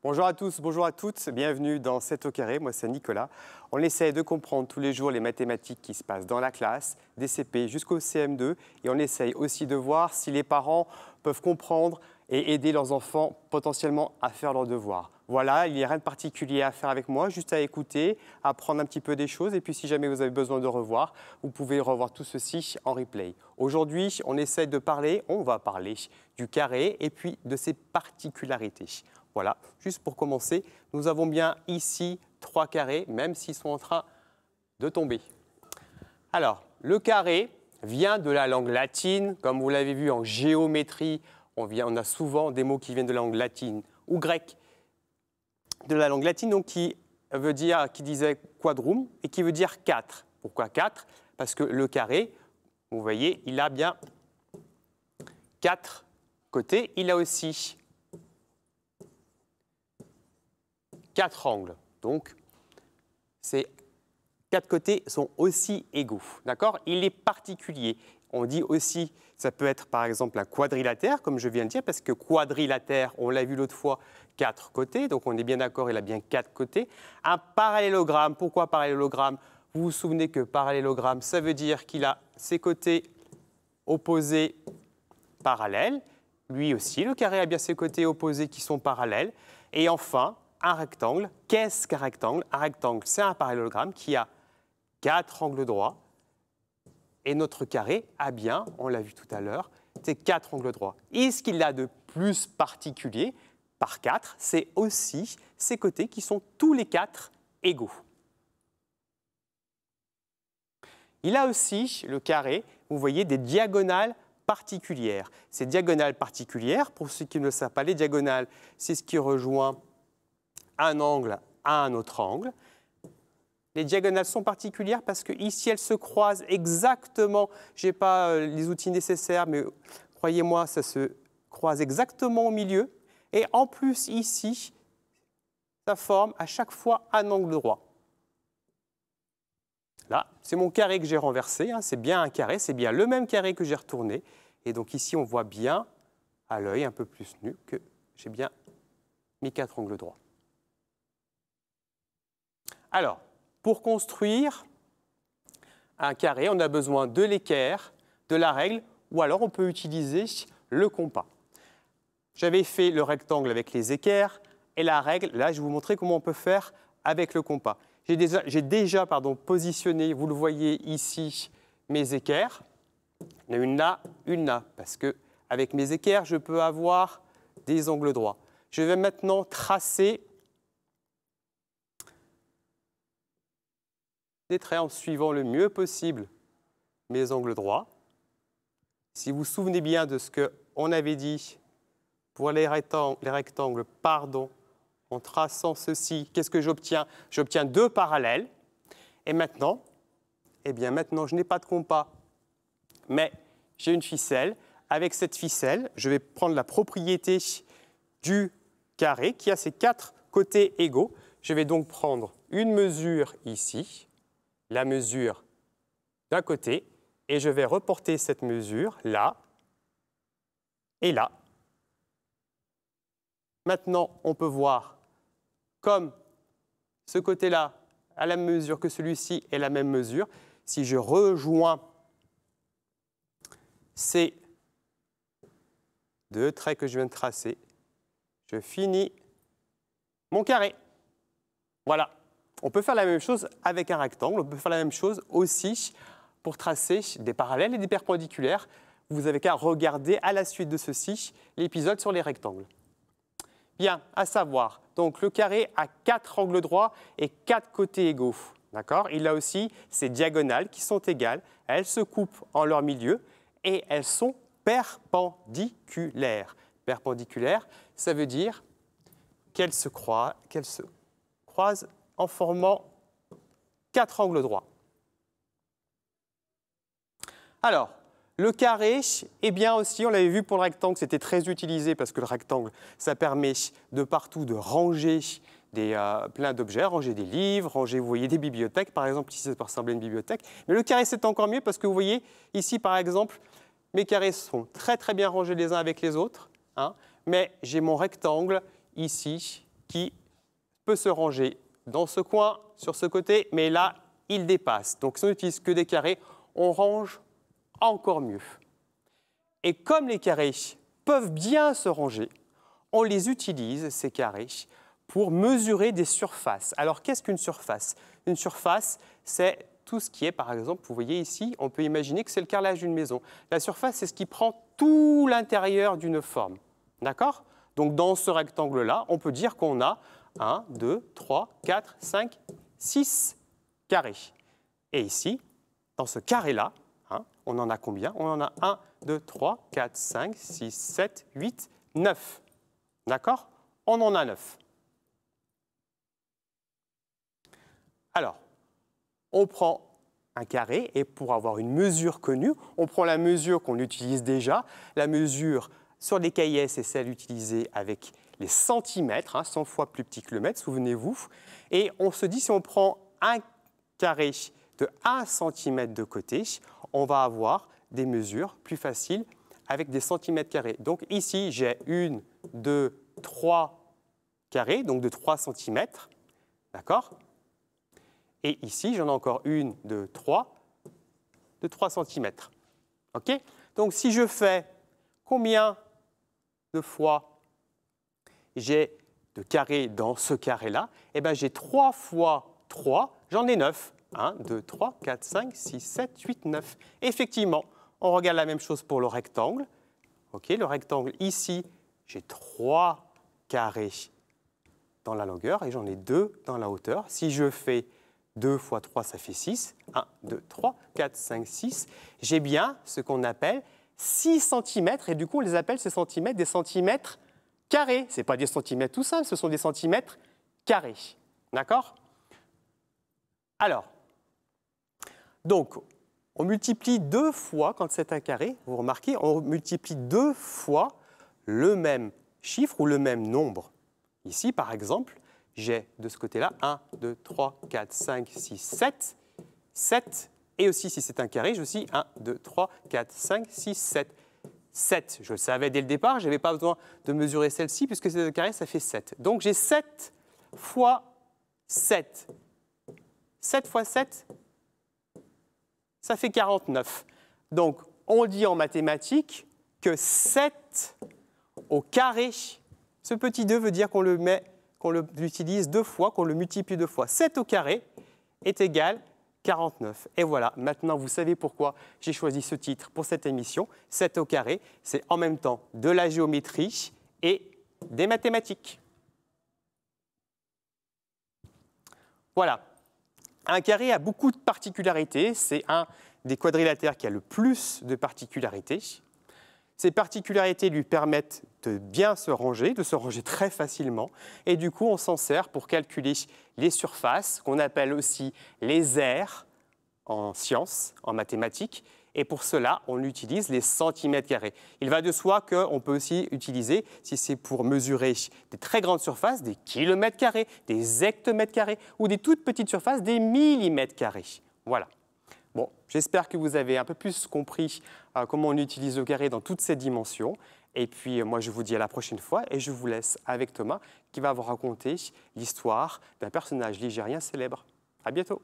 Bonjour à tous, bonjour à toutes, bienvenue dans 7 au carré, moi c'est Nicolas. On essaie de comprendre tous les jours les mathématiques qui se passent dans la classe, des CP jusqu'au CM2, et on essaye aussi de voir si les parents peuvent comprendre et aider leurs enfants potentiellement à faire leurs devoirs. Voilà, il n'y a rien de particulier à faire avec moi, juste à écouter, apprendre un petit peu des choses, et puis si jamais vous avez besoin de revoir, vous pouvez revoir tout ceci en replay. Aujourd'hui, on va parler du carré et puis de ses particularités. Voilà, juste pour commencer, nous avons bien ici 3 carrés, même s'ils sont en train de tomber. Alors, le carré vient de la langue latine, comme vous l'avez vu en géométrie, on a souvent des mots qui viennent de la langue latine ou grecque, de la langue latine, donc qui disait quadrum et qui veut dire 4. Pourquoi 4? Parce que le carré, vous voyez, il a bien 4 côtés. Il a aussi 4 angles. Donc, ces 4 côtés sont aussi égaux. D'accord? Il est particulier. On dit aussi, ça peut être par exemple un quadrilatère, comme je viens de dire, parce que quadrilatère, on l'a vu l'autre fois, 4 côtés. Donc, on est bien d'accord, il a bien 4 côtés. Un parallélogramme, pourquoi parallélogramme? Vous vous souvenez que parallélogramme, ça veut dire qu'il a ses côtés opposés parallèles. Lui aussi, le carré a bien ses côtés opposés qui sont parallèles. Et enfin, un rectangle. Qu'est-ce qu'un rectangle? Un rectangle, c'est un parallélogramme qui a 4 angles droits. Et notre carré a bien, on l'a vu tout à l'heure, c'est 4 angles droits. Et ce qu'il a de plus particulier, par 4, c'est aussi ses côtés qui sont tous les 4 égaux. Il a aussi, le carré, vous voyez, des diagonales particulières. Ces diagonales particulières, pour ceux qui ne le savent pas, les diagonales, c'est ce qui rejoint un angle à un autre angle. Les diagonales sont particulières parce qu'ici, elles se croisent exactement. Je n'ai pas les outils nécessaires, mais croyez-moi, ça se croise exactement au milieu. Et en plus, ici, ça forme à chaque fois un angle droit. Là, c'est mon carré que j'ai renversé. C'est bien un carré, c'est bien le même carré que j'ai retourné. Et donc ici, on voit bien, à l'œil un peu plus nu, que j'ai bien mes 4 angles droits. Alors, pour construire un carré, on a besoin de l'équerre, de la règle, ou alors on peut utiliser le compas. J'avais fait le rectangle avec les équerres, et la règle, là, je vais vous montrer comment on peut faire avec le compas. J'ai déjà positionné, vous le voyez ici, mes équerres. Il y en a une là, parce qu'avec mes équerres, je peux avoir des angles droits. Je vais maintenant tracer des traits en suivant le mieux possible mes angles droits. Si vous vous souvenez bien de ce qu'on avait dit pour les rectangles, en traçant ceci, qu'est-ce que j'obtiens? J'obtiens 2 parallèles. Et maintenant, maintenant, je n'ai pas de compas, mais j'ai une ficelle. Avec cette ficelle, je vais prendre la propriété du carré qui a ses 4 côtés égaux. Je vais donc prendre une mesure ici, la mesure d'un côté, et je vais reporter cette mesure là et là. Maintenant, on peut voir comme ce côté-là a la même mesure que celui-ci est la même mesure. Si je rejoins ces 2 traits que je viens de tracer, je finis mon carré. Voilà. On peut faire la même chose avec un rectangle, on peut faire la même chose aussi pour tracer des parallèles et des perpendiculaires. Vous n'avez qu'à regarder à la suite de ceci l'épisode sur les rectangles. Bien, à savoir, donc le carré a 4 angles droits et 4 côtés égaux. D'accord? Il a aussi ses diagonales qui sont égales, elles se coupent en leur milieu et elles sont perpendiculaires. Perpendiculaires, ça veut dire qu'elles se croisent en formant 4 angles droits. Alors, le carré, eh bien aussi, on l'avait vu pour le rectangle, c'était très utilisé parce que le rectangle, ça permet de partout de ranger plein d'objets, ranger des livres, ranger, vous voyez, des bibliothèques. Par exemple, ici, ça peut ressembler à une bibliothèque. Mais le carré, c'est encore mieux parce que vous voyez, ici, par exemple, mes carrés sont très, très bien rangés les uns avec les autres. Mais j'ai mon rectangle ici qui peut se ranger dans ce coin, sur ce côté, mais là, il dépasse. Donc, si on n'utilise que des carrés, on range encore mieux. Et comme les carrés peuvent bien se ranger, on les utilise, ces carrés, pour mesurer des surfaces. Alors, qu'est-ce qu'une surface? Une surface, c'est tout ce qui est, par exemple, vous voyez ici, on peut imaginer que c'est le carrelage d'une maison. La surface, c'est ce qui prend tout l'intérieur d'une forme. D'accord? Donc, dans ce rectangle-là, on peut dire qu'on a 1, 2, 3, 4, 5, 6 carrés. Et ici, dans ce carré-là, on en a combien? On en a 1, 2, 3, 4, 5, 6, 7, 8, 9. D'accord? On en a 9. Alors, on prend un carré et pour avoir une mesure connue, on prend la mesure qu'on utilise déjà. La mesure sur les cahiers, c'est celle utilisée avec les centimètres, 100 fois plus petit que le mètre, souvenez-vous. Et on se dit, si on prend un carré de 1 cm de côté, on va avoir des mesures plus faciles avec des centimètres carrés. Donc ici, j'ai 1, 2, 3 carrés, donc de 3 cm. D'accord? Et ici, j'en ai encore 1, 2, 3, de 3 cm. OK? Donc si je fais combien de fois j'ai de carrés dans ce carré-là? Eh bien, j'ai 3 fois 3, j'en ai 9. 1, 2, 3, 4, 5, 6, 7, 8, 9. Effectivement, on regarde la même chose pour le rectangle. OK, le rectangle, ici, j'ai 3 carrés dans la longueur et j'en ai 2 dans la hauteur. Si je fais 2 fois 3, ça fait 6. 1, 2, 3, 4, 5, 6. J'ai bien ce qu'on appelle 6 cm. Et du coup, on les appelle ces centimètres des centimètres carrés. Ce n'est pas des centimètres tout simples, ce sont des centimètres carrés. D'accord? Alors, donc, on multiplie 2 fois, quand c'est un carré, vous remarquez, on multiplie 2 fois le même chiffre ou le même nombre. Ici, par exemple, j'ai de ce côté-là 1, 2, 3, 4, 5, 6, 7. 7. Et aussi, si c'est un carré, j'ai aussi 1, 2, 3, 4, 5, 6, 7. 7, je le savais dès le départ, je n'avais pas besoin de mesurer celle-ci, puisque c'est un carré, ça fait 7. Donc j'ai 7 fois 7. 7 fois 7, ça fait 49. Donc, on dit en mathématiques que 7 au carré, ce petit 2 veut dire qu'on l'utilise 2 fois, qu'on le multiplie 2 fois. 7 au carré est égal 49. Et voilà, maintenant vous savez pourquoi j'ai choisi ce titre pour cette émission. 7 au carré, c'est en même temps de la géométrie et des mathématiques. Voilà. Un carré a beaucoup de particularités. C'est un des quadrilatères qui a le plus de particularités. Ces particularités lui permettent de bien se ranger, de se ranger très facilement. Et du coup, on s'en sert pour calculer les surfaces, qu'on appelle aussi les aires en sciences, en mathématiques. Et pour cela, on utilise les centimètres carrés. Il va de soi qu'on peut aussi utiliser, si c'est pour mesurer des très grandes surfaces, des kilomètres carrés, des hectomètres carrés, ou des toutes petites surfaces, des millimètres carrés. Voilà. Bon, j'espère que vous avez un peu plus compris comment on utilise le carré dans toutes ces dimensions. Et puis, moi, je vous dis à la prochaine fois et je vous laisse avec Thomas qui va vous raconter l'histoire d'un personnage ligérien célèbre. À bientôt.